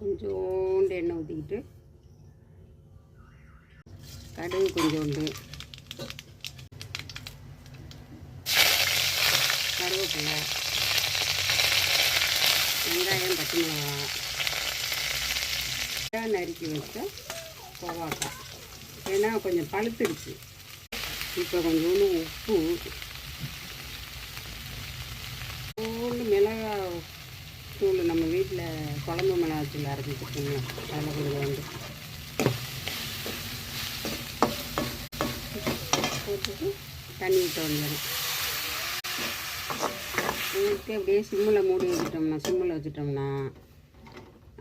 கொஞ்சோண்டு எண்ணெய் ஊற்றிக்கிட்டு கடுகு கொஞ்சோண்டு, கருவேப்பிலை, வெங்காயம், பச்சை மிளகாய் நறுக்கி வச்ச கோவாக்காய். ஏன்னா கொஞ்சம் பழுத்துடுச்சு. இப்போ கொஞ்சோண்டு உப்பு, கொஞ்சோண்டு மிளகாய் தூள், நம்ம வீட்டில் குழம்பு மிளகாய் தூள் அரைச்சி வச்சுருக்கோங்க, அதில் கொஞ்சோண்டு போட்டுட்டு தண்ணி விட்ட வந்துடும். ஊற்றி அப்படியே சிம்மில் மூடி வச்சுட்டோம்னா, சிம்மில் வச்சுட்டோம்னா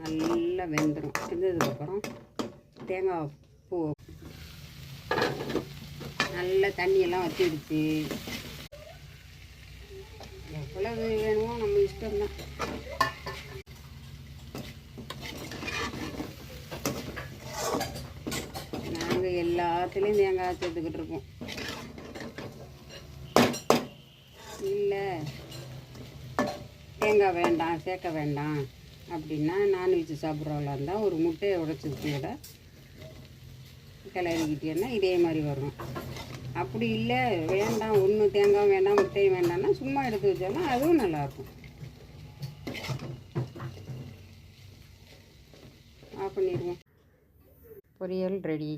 நல்லா வெந்துடும். வெந்ததுக்கப்புறம் தேங்காய் பூ நல்லா தண்ணியெல்லாம் வற்றிடுச்சு. எவ்வளவு வேணுமோ நம்ம இஷ்டம்தான். நாங்கள் எல்லாத்துலேயும் தேங்காய் சேர்த்துக்கிட்டு இருக்கோம். இல்லை தேங்காய் வேண்டாம், சேர்க்க வேண்டாம் அப்படின்னா, நான்வெஜ் சாப்பிட்றவங்களா இருந்தால் ஒரு முட்டையை உடைச்சிட்டு விட கிளறிக்கிட்டேன்னா இதே மாதிரி வரும். அப்படி இல்லை வேண்டாம், ஒன்று தேங்காய் வேண்டாம், முட்டையும் வேண்டாம்னா சும்மா எடுத்து வச்சாலும் அதுவும் நல்லாயிருக்கும். ஆஃப் பண்ணிடுவோம். பொரியல் ரெடி.